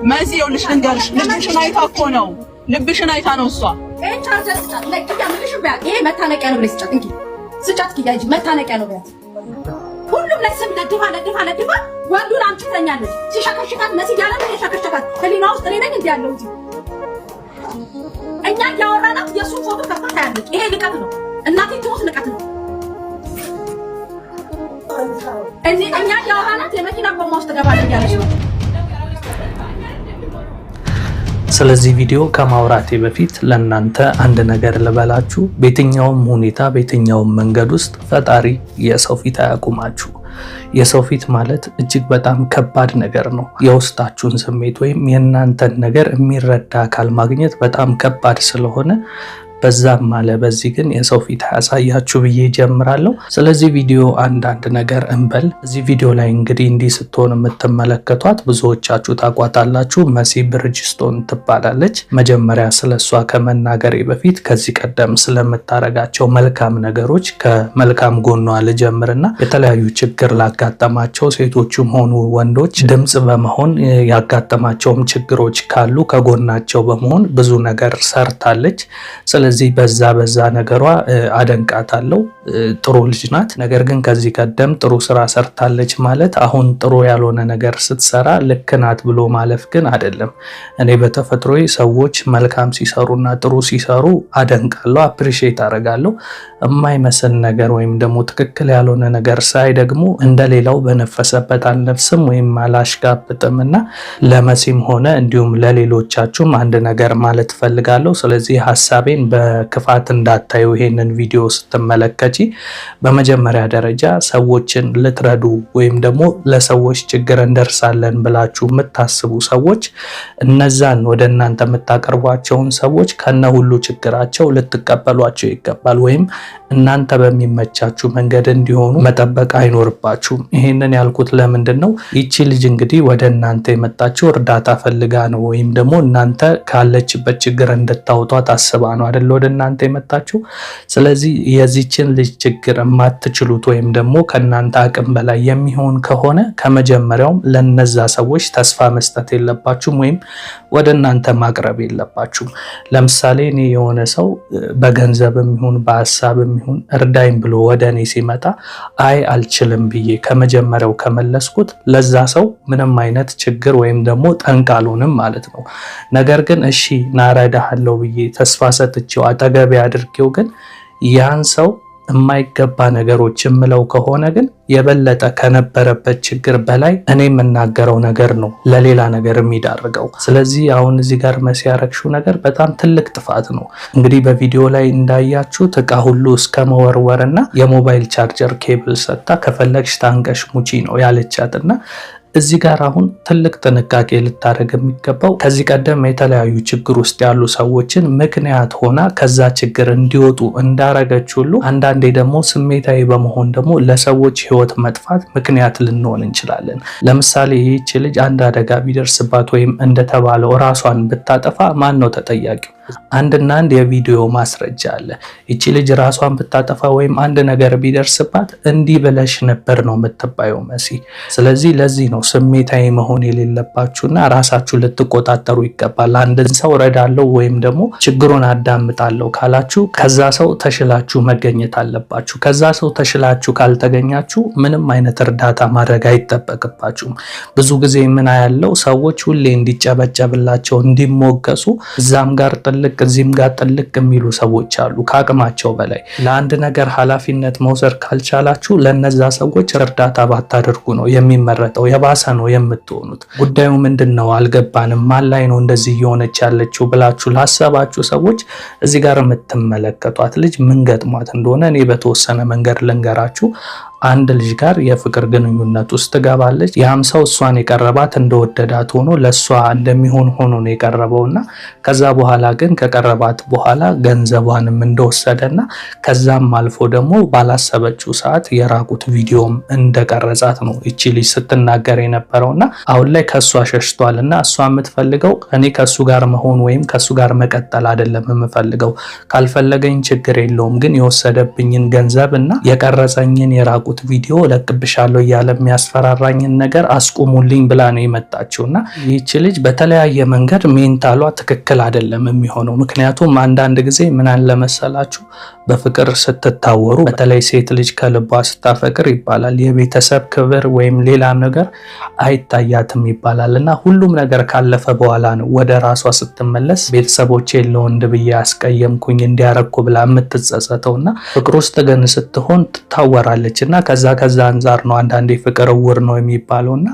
መሲ ይኸውልሽ ልንገርሽ ልብሽን አይታ እኮ ነው ልብሽን አይታ ነው እሷ ይሄ መታነቂያ ነው ብለሽ ስጫት እንጂ ስጫት ኪያጂ መታነቂያ ነው ብለሽ ሁሉም ለስም ለድፋ ወንዱን አምጥተኛለች ሲሻከሽካት መሲ ያለ ነው ሲሻከሽካት ህሊና ውስጥ እኔ ነኝ እንዴ ያለው እንጂ እኛ ያወራናት የሱ ፎቶ ከፍታ ያለች ይሄ ልቀት ነው እናቴ ትሞት ልቀት ነው እዚህ እኛ ያወራናት የመኪና ጎማ ውስጥ ገባለች ያለች ነው። ስለዚህ ቪዲዮ ከማውራቴ በፊት ለእናንተ አንድ ነገር ልበላችሁ። በየትኛውም ሁኔታ በየትኛውም መንገድ ውስጥ ፈጣሪ የሰው ፊት አያቁማችሁ። የሰው ፊት ማለት እጅግ በጣም ከባድ ነገር ነው። የውስጣችሁን ስሜት ወይም የእናንተን ነገር የሚረዳ አካል ማግኘት በጣም ከባድ ስለሆነ በዛም አለ በዚህ ግን የሰው ፊት ያሳያችሁ ብዬ ጀምራለሁ። ስለዚህ ቪዲዮ አንዳንድ ነገር እንበል። እዚህ ቪዲዮ ላይ እንግዲህ እንዲህ ስትሆን የምትመለከቷት ብዙዎቻችሁ ታቋታላችሁ። መሲ ብርጅስቶን ትባላለች። መጀመሪያ ስለሷ ከመናገሬ በፊት ከዚህ ቀደም ስለምታረጋቸው መልካም ነገሮች ከመልካም ጎኗ ልጀምርና የተለያዩ ችግር ላጋጠማቸው ሴቶችም ሆኑ ወንዶች ድምጽ በመሆን ያጋጠማቸውም ችግሮች ካሉ ከጎናቸው በመሆን ብዙ ነገር ሰርታለች። ስለዚህ በዛ ነገሯ አደንቃታለሁ። ጥሩ ልጅ ናት። ነገር ግን ከዚህ ቀደም ጥሩ ስራ ሰርታለች ማለት አሁን ጥሩ ያልሆነ ነገር ስትሰራ ልክ ናት ብሎ ማለፍ ግን አይደለም። እኔ በተፈጥሮዬ ሰዎች መልካም ሲሰሩና ጥሩ ሲሰሩ አደንቃለሁ፣ አፕሪሺየት አደርጋለሁ። የማይመስል ነገር ወይም ደግሞ ትክክል ያልሆነ ነገር ሳይ ደግሞ እንደሌላው በነፈሰበት አልነፍስም ወይም አላሽጋብጥምና ለመሲም ሆነ እንዲሁም ለሌሎቻችሁም አንድ ነገር ማለት ፈልጋለሁ። ስለዚህ ሐሳቤን በክፋት እንዳታዩ ይሄንን ቪዲዮ ስትመለከቺ። በመጀመሪያ ደረጃ ሰዎችን ልትረዱ ወይም ደግሞ ለሰዎች ችግር እንደርሳለን ብላችሁ የምታስቡ ሰዎች እነዛን ወደ እናንተ የምታቀርቧቸውን ሰዎች ከነ ሁሉ ችግራቸው ልትቀበሏቸው ይገባል። ወይም እናንተ በሚመቻችሁ መንገድ እንዲሆኑ መጠበቅ አይኖርባችሁም። ይሄንን ያልኩት ለምንድን ነው? ይቺ ልጅ እንግዲህ ወደ እናንተ የመጣችው እርዳታ ፈልጋ ነው ወይም ደግሞ እናንተ ካለችበት ችግር እንድታወጧት አስባ ነው አይደል ወደ እናንተ የመጣችው። ስለዚህ የዚችን ልጅ ችግር የማትችሉት ወይም ደግሞ ከእናንተ አቅም በላይ የሚሆን ከሆነ ከመጀመሪያውም ለነዛ ሰዎች ተስፋ መስጠት የለባችሁም ወይም ወደ እናንተ ማቅረብ የለባችሁም። ለምሳሌ እኔ የሆነ ሰው በገንዘብም ይሁን በሀሳብም ይሁን እርዳኝ ብሎ ወደ እኔ ሲመጣ አይ አልችልም ብዬ ከመጀመሪያው ከመለስኩት ለዛ ሰው ምንም አይነት ችግር ወይም ደግሞ ጠንቅ አልሆንም ማለት ነው። ነገር ግን እሺ ናረዳሃለሁ ብዬ ተስፋ ሰጥቼው አጠገቤ አድርጌው ግን ያን ሰው የማይገባ ነገሮች የምለው ከሆነ ግን የበለጠ ከነበረበት ችግር በላይ እኔ የምናገረው ነገር ነው ለሌላ ነገር የሚዳርገው። ስለዚህ አሁን እዚህ ጋር መሲ ያረግሽው ነገር በጣም ትልቅ ጥፋት ነው። እንግዲህ በቪዲዮ ላይ እንዳያችሁት እቃ ሁሉ እስከ መወርወርና የሞባይል ቻርጀር ኬብል ሰጥታ ከፈለግሽ ታንቀሽ ሙቺ ነው ያለቻትና እዚህ ጋር አሁን ትልቅ ጥንቃቄ ልታደርግ የሚገባው ከዚህ ቀደም የተለያዩ ችግር ውስጥ ያሉ ሰዎችን ምክንያት ሆና ከዛ ችግር እንዲወጡ እንዳረገች ሁሉ አንዳንዴ ደግሞ ስሜታዊ በመሆን ደግሞ ለሰዎች ሕይወት መጥፋት ምክንያት ልንሆን እንችላለን። ለምሳሌ ይህች ልጅ አንድ አደጋ ቢደርስባት ወይም እንደተባለው ራሷን ብታጠፋ ማን ነው ተጠያቂው? አንድና አንድ የቪዲዮ ማስረጃ አለ። ይቺ ልጅ ራሷን ብታጠፋ ወይም አንድ ነገር ቢደርስባት እንዲህ ብለሽ ነበር ነው የምትባየው መሲ። ስለዚህ ለዚህ ነው ስሜታዊ መሆን የሌለባችሁና ራሳችሁ ልትቆጣጠሩ ይገባል። አንድን ሰው ረዳለው ወይም ደግሞ ችግሩን አዳምጣለሁ ካላችሁ ከዛ ሰው ተሽላችሁ መገኘት አለባችሁ። ከዛ ሰው ተሽላችሁ ካልተገኛችሁ ምንም አይነት እርዳታ ማድረግ አይጠበቅባችሁም። ብዙ ጊዜ ምን ያለው ሰዎች ሁሌ እንዲጨበጨብላቸው እንዲሞገሱ እዛም ጋር ጥልቅ እዚህም ጋር ጥልቅ የሚሉ ሰዎች አሉ ከአቅማቸው በላይ። ለአንድ ነገር ኃላፊነት መውሰድ ካልቻላችሁ ለነዛ ሰዎች እርዳታ ባታደርጉ ነው የሚመረጠው። የባሰ ነው የምትሆኑት። ጉዳዩ ምንድነው አልገባንም፣ ማን ላይ ነው እንደዚህ እየሆነች ያለችው ብላችሁ ላሰባችሁ ሰዎች እዚህ ጋር የምትመለከቷት ልጅ ምን ገጥሟት እንደሆነ እኔ በተወሰነ መንገድ ልንገራችሁ። አንድ ልጅ ጋር የፍቅር ግንኙነት ውስጥ ትገባለች። ያም ሰው እሷን የቀረባት እንደወደዳት ሆኖ ለእሷ እንደሚሆን ሆኖ ነው የቀረበውና ከዛ በኋላ ግን ከቀረባት በኋላ ገንዘቧንም እንደወሰደና ከዛም አልፎ ደግሞ ባላሰበችው ሰዓት የራቁት ቪዲዮም እንደቀረጻት ነው እቺ ልጅ ስትናገር የነበረውና አሁን ላይ ከሷ ሸሽቷልና እሷ የምትፈልገው እኔ ከሱ ጋር መሆን ወይም ከሱ ጋር መቀጠል አይደለም የምፈልገው፣ ካልፈለገኝ ችግር የለውም ግን የወሰደብኝን ገንዘብና የቀረጸኝን የራቁት ቪዲዮ ለቅብሻለሁ እያለ የሚያስፈራራኝን ነገር አስቁሙልኝ ብላ ነው የመጣችውና ይህች ልጅ በተለያየ መንገድ ሜንታሏ ትክክል አይደለም የሚሆነው። ምክንያቱም አንዳንድ ጊዜ ምን አለ መሰላችሁ በፍቅር ስትታወሩ በተለይ ሴት ልጅ ከልቧ ስታፈቅር ይባላል የቤተሰብ ክብር ወይም ሌላ ነገር አይታያትም ይባላል እና ሁሉም ነገር ካለፈ በኋላ ነው ወደ ራሷ ስትመለስ ቤተሰቦቼ ለወንድ ብዬ አስቀየምኩኝ እንዲያረኩ ብላ የምትጸጸተውና ፍቅር ውስጥ ግን ስትሆን ትታወራለች እና ከዛ አንጻር ነው አንዳንዴ ፍቅር እውር ነው የሚባለውና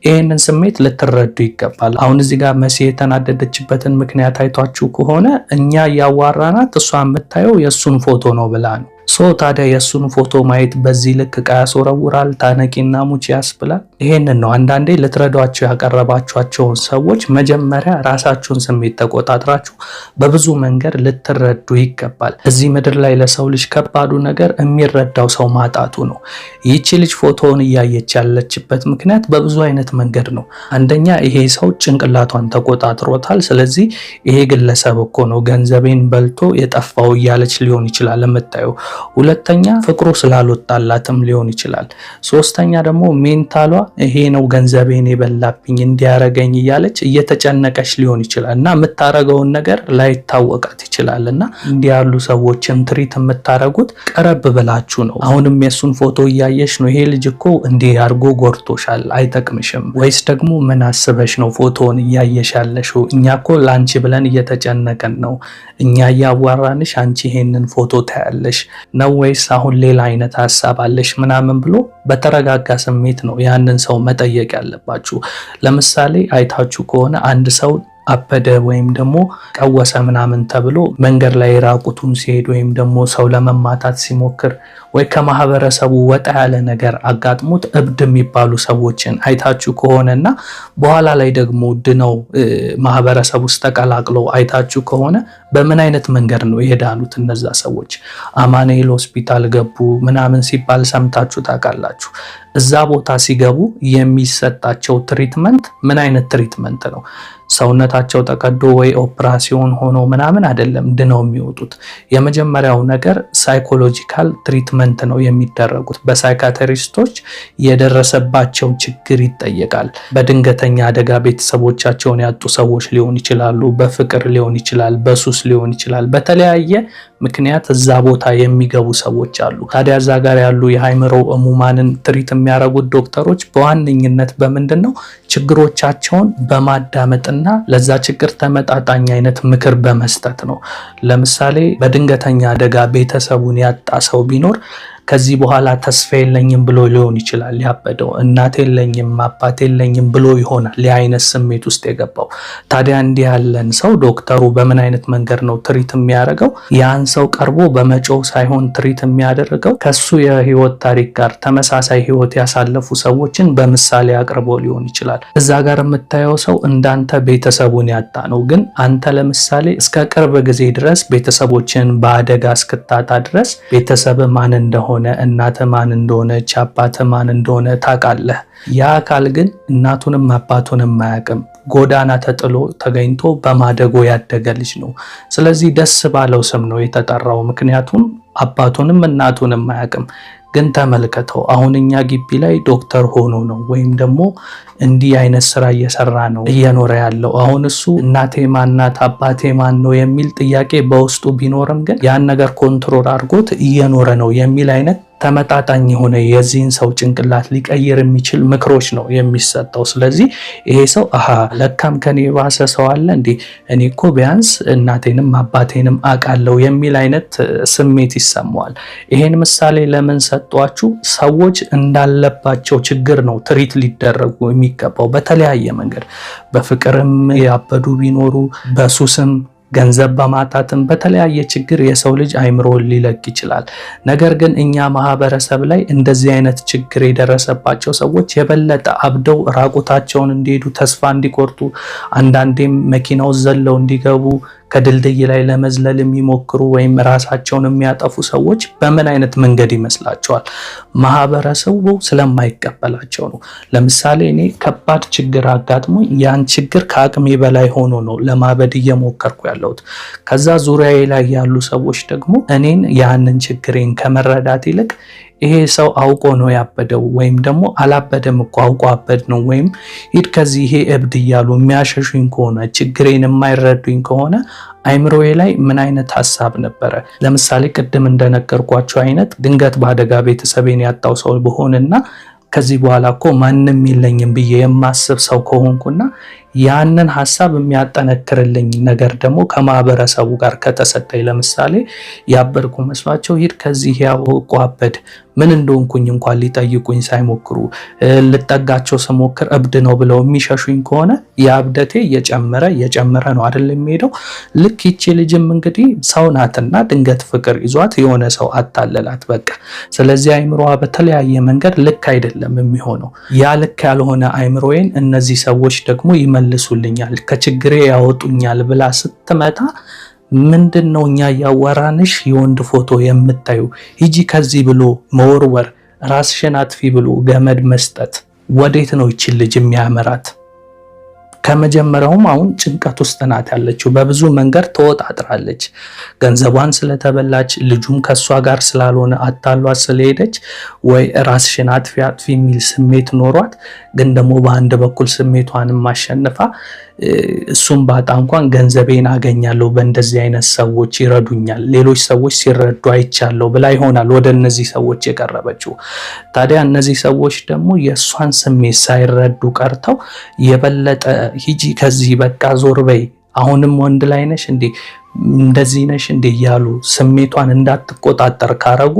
ይህንን ስሜት ልትረዱ ይገባል። አሁን እዚህ ጋር መሲ የተናደደችበትን ምክንያት አይቷችሁ ከሆነ እኛ እያዋራናት እሷ የምታየው የእሱን ፎቶ ነው ብላ ነው። ታዲያ የእሱን ፎቶ ማየት በዚህ ልክ ዕቃ ያስወረውራል፣ ታነቂና ሙቺ ያስብላል። ይሄንን ነው አንዳንዴ ልትረዷቸው ያቀረባችኋቸውን ሰዎች መጀመሪያ ራሳችሁን ስሜት ተቆጣጥራችሁ በብዙ መንገድ ልትረዱ ይገባል። እዚህ ምድር ላይ ለሰው ልጅ ከባዱ ነገር የሚረዳው ሰው ማጣቱ ነው። ይህቺ ልጅ ፎቶውን እያየች ያለችበት ምክንያት በብዙ አይነት መንገድ ነው። አንደኛ ይሄ ሰው ጭንቅላቷን ተቆጣጥሮታል። ስለዚህ ይሄ ግለሰብ እኮ ነው ገንዘቤን በልቶ የጠፋው እያለች ሊሆን ይችላል የምታየው። ሁለተኛ ፍቅሩ ስላልወጣላትም ሊሆን ይችላል። ሶስተኛ ደግሞ ሜንታሏ ይሄ ነው ገንዘቤን የበላብኝ እንዲያረገኝ እያለች እየተጨነቀች ሊሆን ይችላል እና የምታረገውን ነገር ላይታወቃት ይችላል እና እንዲህ ያሉ ሰዎችን ትሪት የምታረጉት ቀረብ ብላችሁ ነው። አሁንም የሱን ፎቶ እያየሽ ነው ይሄ ልጅ እኮ እንዲህ አርጎ ጎርቶሻል አይጠቅምሽም፣ ወይስ ደግሞ ምን አስበሽ ነው ፎቶውን እያየሽ ያለሽው? እኛ እኮ ለአንቺ ብለን እየተጨነቀን ነው፣ እኛ እያዋራንሽ አንቺ ይሄንን ፎቶ ታያለሽ ነው ወይስ አሁን ሌላ አይነት ሀሳብ አለሽ ምናምን ብሎ በተረጋጋ ስሜት ነው ያንን ሰው መጠየቅ ያለባችሁ። ለምሳሌ አይታችሁ ከሆነ አንድ ሰው አበደ ወይም ደግሞ ቀወሰ ምናምን ተብሎ መንገድ ላይ ራቁቱን ሲሄድ ወይም ደግሞ ሰው ለመማታት ሲሞክር ወይ ከማህበረሰቡ ወጣ ያለ ነገር አጋጥሞት እብድ የሚባሉ ሰዎችን አይታችሁ ከሆነና በኋላ ላይ ደግሞ ድነው ማህበረሰብ ውስጥ ተቀላቅለው አይታችሁ ከሆነ በምን አይነት መንገድ ነው የዳኑት እነዛ ሰዎች? አማኑኤል ሆስፒታል ገቡ ምናምን ሲባል ሰምታችሁ ታውቃላችሁ። እዛ ቦታ ሲገቡ የሚሰጣቸው ትሪትመንት ምን አይነት ትሪትመንት ነው? ሰውነታቸው ተቀዶ ወይ ኦፕራሲዮን ሆኖ ምናምን አይደለም ድነው የሚወጡት። የመጀመሪያው ነገር ሳይኮሎጂካል ትሪትመንት ነው የሚደረጉት። በሳይካትሪስቶች የደረሰባቸው ችግር ይጠየቃል። በድንገተኛ አደጋ ቤተሰቦቻቸውን ያጡ ሰዎች ሊሆን ይችላሉ፣ በፍቅር ሊሆን ይችላል፣ በሱስ ሊሆን ይችላል። በተለያየ ምክንያት እዛ ቦታ የሚገቡ ሰዎች አሉ። ታዲያ እዛ ጋር ያሉ የሃይምሮ ህሙማንን ትሪት የሚያደርጉት ዶክተሮች በዋነኝነት በምንድን ነው? ችግሮቻቸውን በማዳመጥና ለዛ ችግር ተመጣጣኝ አይነት ምክር በመስጠት ነው። ለምሳሌ በድንገተኛ አደጋ ቤተሰቡን ያጣ ሰው ቢኖር ከዚህ በኋላ ተስፋ የለኝም ብሎ ሊሆን ይችላል ያበደው። እናት የለኝም አባት የለኝም ብሎ ይሆናል የአይነት ስሜት ውስጥ የገባው። ታዲያ እንዲህ ያለን ሰው ዶክተሩ በምን አይነት መንገድ ነው ትሪት የሚያደርገው? ያን ሰው ቀርቦ በመጮህ ሳይሆን ትሪት የሚያደርገው ከሱ የህይወት ታሪክ ጋር ተመሳሳይ ህይወት ያሳለፉ ሰዎችን በምሳሌ አቅርቦ ሊሆን ይችላል። እዛ ጋር የምታየው ሰው እንዳንተ ቤተሰቡን ያጣ ነው። ግን አንተ ለምሳሌ እስከ ቅርብ ጊዜ ድረስ ቤተሰቦችን በአደጋ እስክታጣ ድረስ ቤተሰብ ማን እንደሆነ እናተ ማን እንደሆነች አባተ ማን እንደሆነ ታውቃለህ። ያ አካል ግን እናቱንም አባቱንም አያውቅም። ጎዳና ተጥሎ ተገኝቶ በማደጎ ያደገ ልጅ ነው። ስለዚህ ደስ ባለው ስም ነው የተጠራው። ምክንያቱም አባቱንም እናቱንም አያውቅም። ግን ተመልከተው አሁን እኛ ግቢ ላይ ዶክተር ሆኖ ነው ወይም ደግሞ እንዲህ አይነት ስራ እየሰራ ነው እየኖረ ያለው። አሁን እሱ እናቴ ማናት አባቴ ማን ነው የሚል ጥያቄ በውስጡ ቢኖርም ግን ያን ነገር ኮንትሮል አድርጎት እየኖረ ነው የሚል አይነት ተመጣጣኝ የሆነ የዚህን ሰው ጭንቅላት ሊቀይር የሚችል ምክሮች ነው የሚሰጠው። ስለዚህ ይሄ ሰው ለካም ከኔ የባሰ ሰው አለ እንዴ፣ እኔ እኮ ቢያንስ እናቴንም አባቴንም አውቃለሁ የሚል አይነት ስሜት ይሰማዋል። ይሄን ምሳሌ ለምን ሰጧችሁ? ሰዎች እንዳለባቸው ችግር ነው ትሪት ሊደረጉ የሚገባው በተለያየ መንገድ። በፍቅርም ያበዱ ቢኖሩ፣ በሱስም ገንዘብ በማጣትም በተለያየ ችግር የሰው ልጅ አይምሮን ሊለቅ ይችላል። ነገር ግን እኛ ማህበረሰብ ላይ እንደዚህ አይነት ችግር የደረሰባቸው ሰዎች የበለጠ አብደው ራቁታቸውን እንዲሄዱ፣ ተስፋ እንዲቆርጡ፣ አንዳንዴም መኪናው ዘለው እንዲገቡ፣ ከድልድይ ላይ ለመዝለል የሚሞክሩ ወይም ራሳቸውን የሚያጠፉ ሰዎች በምን አይነት መንገድ ይመስላቸዋል? ማህበረሰቡ ስለማይቀበላቸው ነው። ለምሳሌ እኔ ከባድ ችግር አጋጥሞ ያን ችግር ከአቅሜ በላይ ሆኖ ነው ለማበድ እየሞከርኩ ያለሁት። ከዛ ዙሪያዬ ላይ ያሉ ሰዎች ደግሞ እኔን ያንን ችግሬን ከመረዳት ይልቅ ይሄ ሰው አውቆ ነው ያበደው ወይም ደግሞ አላበደም እኮ አውቆ አበድ ነው ወይም ሂድ ከዚህ ይሄ እብድ እያሉ የሚያሸሹኝ ከሆነ ችግሬን የማይረዱኝ ከሆነ አይምሮዬ ላይ ምን አይነት ሐሳብ ነበረ? ለምሳሌ ቅድም እንደነገርኳቸው አይነት ድንገት በአደጋ ቤተሰቤን ያጣው ሰው በሆንና ከዚህ በኋላ እኮ ማንም የለኝም ብዬ የማስብ ሰው ከሆንኩና ያንን ሐሳብ የሚያጠነክርልኝ ነገር ደግሞ ከማህበረሰቡ ጋር ከተሰጠኝ፣ ለምሳሌ ያበድኩ መስሏቸው ሂድ ከዚህ ያውቁ አበድ ምን እንደሆንኩኝ እንኳን ሊጠይቁኝ ሳይሞክሩ ልጠጋቸው ስሞክር እብድ ነው ብለው የሚሸሹኝ ከሆነ የእብደቴ እየጨመረ ነው አይደል የሚሄደው። ልክ ይቺ ልጅም እንግዲህ ሰው ናትና ድንገት ፍቅር ይዟት የሆነ ሰው አታለላት በቃ። ስለዚህ አይምሮዋ በተለያየ መንገድ ልክ አይደለም የሚሆነው። ያ ልክ ያልሆነ አይምሮዬን እነዚህ ሰዎች ደግሞ ይመልሱልኛል፣ ከችግሬ ያወጡኛል ብላ ስትመጣ ምንድን ነው እኛ ያወራንሽ የወንድ ፎቶ የምታዩ? ሂጂ ከዚህ ብሎ መወርወር፣ ራስሽን አጥፊ ብሎ ገመድ መስጠት ወዴት ነው ይችን ልጅ የሚያመራት? ከመጀመሪያውም አሁን ጭንቀት ውስጥ ናት ያለችው። በብዙ መንገድ ተወጣጥራለች። ገንዘቧን ስለተበላች፣ ልጁም ከሷ ጋር ስላልሆነ አታሏት ስለሄደች ወይ ራስሽን አጥፊ የሚል ስሜት ኖሯት፣ ግን ደግሞ በአንድ በኩል ስሜቷንም ማሸነፋ እሱም ባጣ እንኳን ገንዘቤን አገኛለሁ፣ በእንደዚህ አይነት ሰዎች ይረዱኛል፣ ሌሎች ሰዎች ሲረዱ አይቻለሁ ብላ ይሆናል ወደ እነዚህ ሰዎች የቀረበችው። ታዲያ እነዚህ ሰዎች ደግሞ የእሷን ስሜት ሳይረዱ ቀርተው የበለጠ ሂጂ ከዚህ በቃ ዞር በይ፣ አሁንም ወንድ ላይ ነሽ እንዴ፣ እንደዚህ ነሽ እንዴ እያሉ ስሜቷን እንዳትቆጣጠር ካረጉ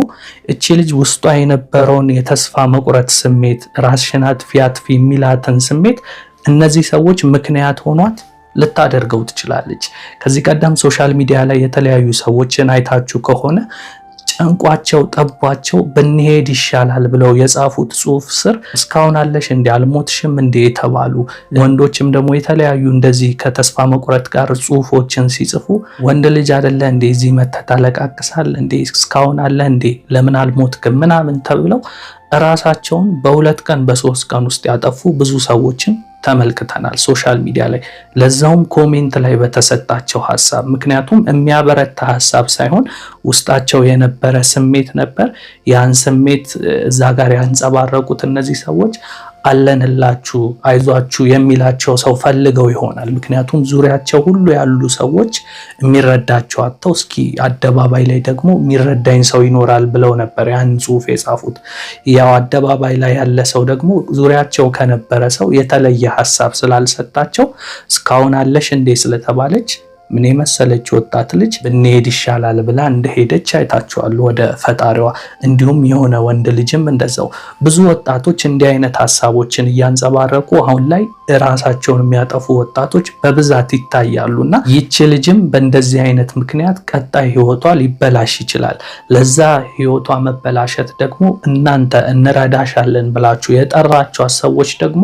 እቺ ልጅ ውስጧ የነበረውን የተስፋ መቁረጥ ስሜት፣ ራስሽን አጥፊ የሚላትን ስሜት እነዚህ ሰዎች ምክንያት ሆኗት ልታደርገው ትችላለች። ከዚህ ቀደም ሶሻል ሚዲያ ላይ የተለያዩ ሰዎችን አይታችሁ ከሆነ ጨንቋቸው ጠቧቸው ብንሄድ ይሻላል ብለው የጻፉት ጽሁፍ ስር እስካሁን አለሽ እንዴ አልሞትሽም እንዴ የተባሉ ወንዶችም ደግሞ የተለያዩ እንደዚህ ከተስፋ መቁረጥ ጋር ጽሁፎችን ሲጽፉ ወንድ ልጅ አይደለ እንዴ እዚህ መተህ ታለቃቅሳል እንዴ እስካሁን አለ እንዴ ለምን አልሞትክም ምናምን ተብለው ራሳቸውን በሁለት ቀን በሶስት ቀን ውስጥ ያጠፉ ብዙ ሰዎችን ተመልክተናል ሶሻል ሚዲያ ላይ። ለዛውም ኮሜንት ላይ በተሰጣቸው ሐሳብ፣ ምክንያቱም የሚያበረታ ሐሳብ ሳይሆን ውስጣቸው የነበረ ስሜት ነበር። ያን ስሜት እዛ ጋር ያንጸባረቁት እነዚህ ሰዎች አለንላችሁ አይዟችሁ የሚላቸው ሰው ፈልገው ይሆናል። ምክንያቱም ዙሪያቸው ሁሉ ያሉ ሰዎች የሚረዳቸው አጥተው እስኪ አደባባይ ላይ ደግሞ የሚረዳኝ ሰው ይኖራል ብለው ነበር ያን ጽሁፍ የጻፉት። ያው አደባባይ ላይ ያለ ሰው ደግሞ ዙሪያቸው ከነበረ ሰው የተለየ ሐሳብ ስላልሰጣቸው እስካሁን አለሽ እንዴ ስለተባለች ምን የመሰለች ወጣት ልጅ ብንሄድ ይሻላል ብላ እንደሄደች አይታችኋል ወደ ፈጣሪዋ። እንዲሁም የሆነ ወንድ ልጅም እንደዛው። ብዙ ወጣቶች እንዲህ አይነት ሐሳቦችን እያንጸባረቁ አሁን ላይ ራሳቸውን የሚያጠፉ ወጣቶች በብዛት ይታያሉና ይቺ ልጅም በእንደዚህ አይነት ምክንያት ቀጣይ ህይወቷ ሊበላሽ ይችላል። ለዛ ህይወቷ መበላሸት ደግሞ እናንተ እንረዳሻለን ብላችሁ የጠራችኋት ሰዎች ደግሞ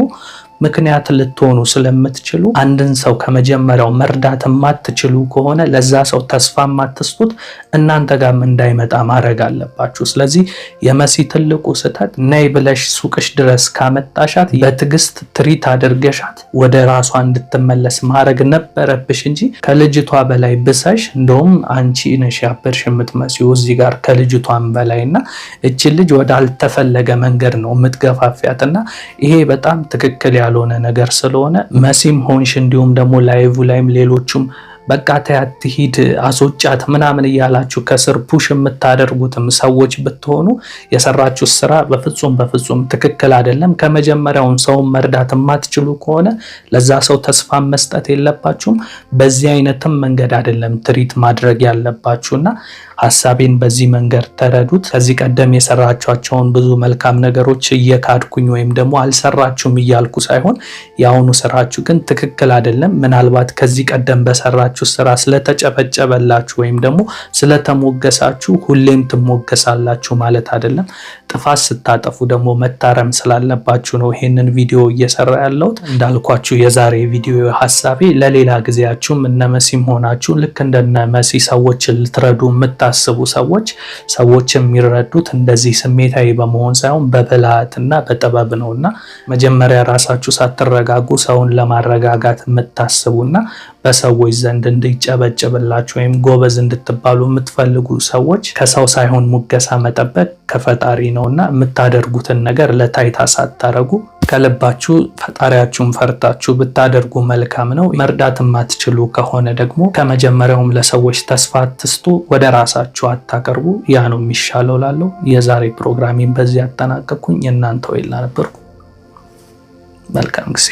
ምክንያት ልትሆኑ ስለምትችሉ አንድን ሰው ከመጀመሪያው መርዳት የማትችሉ ከሆነ ለዛ ሰው ተስፋ የማትስጡት እናንተ ጋርም እንዳይመጣ ማድረግ አለባችሁ። ስለዚህ የመሲ ትልቁ ስህተት ነይ ብለሽ ሱቅሽ ድረስ ካመጣሻት በትዕግስት ትሪት አድርገሻት ወደ ራሷ እንድትመለስ ማድረግ ነበረብሽ እንጂ ከልጅቷ በላይ ብሰሽ እንደውም አንቺ ነሽ ያበድሽ የምትመስዪው እዚህ ጋር ከልጅቷም በላይና እቺ ልጅ ወደ አልተፈለገ መንገድ ነው የምትገፋፊያትና ይሄ በጣም ትክክል ያልሆነ ነገር ስለሆነ መሲም ሆንሽ እንዲሁም ደግሞ ላይቭ ላይም ሌሎቹም በቃ ተያት ሂድ አስወጫት ምናምን እያላችሁ ከስር ፑሽ የምታደርጉትም ሰዎች ብትሆኑ የሰራችሁት ስራ በፍጹም ትክክል አይደለም። ከመጀመሪያውም ሰውን መርዳት የማትችሉ ከሆነ ለዛ ሰው ተስፋ መስጠት የለባችሁም። በዚህ አይነትም መንገድ አይደለም ትሪት ማድረግ ያለባችሁና ሐሳቤን በዚህ መንገድ ተረዱት። ከዚህ ቀደም የሰራችኋቸውን ብዙ መልካም ነገሮች እየካድኩኝ ወይም ደግሞ አልሰራችሁም እያልኩ ሳይሆን የአሁኑ ስራችሁ ግን ትክክል አይደለም። ምናልባት ከዚህ ቀደም በሰራችሁ ስራ ስለተጨበጨበላችሁ ወይም ደግሞ ስለተሞገሳችሁ ሁሌም ትሞገሳላችሁ ማለት አይደለም። ጥፋት ስታጠፉ ደግሞ መታረም ስላለባችሁ ነው ይሄንን ቪዲዮ እየሰራ ያለሁት። እንዳልኳችሁ የዛሬ ቪዲዮ ሐሳቤ ለሌላ ጊዜያችሁም እነ መሲም ሆናችሁ ልክ እንደነ መሲ ሰዎችን ልትረዱ የምታስቡ ሰዎች የሚረዱት እንደዚህ ስሜታዊ በመሆን ሳይሆን በብልሃትና በጥበብ ነውና መጀመሪያ ራሳችሁ ሳትረጋጉ ሰውን ለማረጋጋት የምታስቡና በሰዎች ዘንድ እንዲጨበጨብላችሁ ወይም ጎበዝ እንድትባሉ የምትፈልጉ ሰዎች ከሰው ሳይሆን ሙገሳ መጠበቅ ከፈጣሪ ነውና የምታደርጉትን ነገር ለታይታ ሳታረጉ ከልባችሁ ፈጣሪያችሁን ፈርታችሁ ብታደርጉ መልካም ነው። መርዳት የማትችሉ ከሆነ ደግሞ ከመጀመሪያውም ለሰዎች ተስፋ አትስጡ፣ ወደ ራሳችሁ አታቀርቡ። ያ ነው የሚሻለው ላለው የዛሬ ፕሮግራሚን በዚህ አጠናቀቅኩኝ። እናንተው ይላ ነበርኩ። መልካም ጊዜ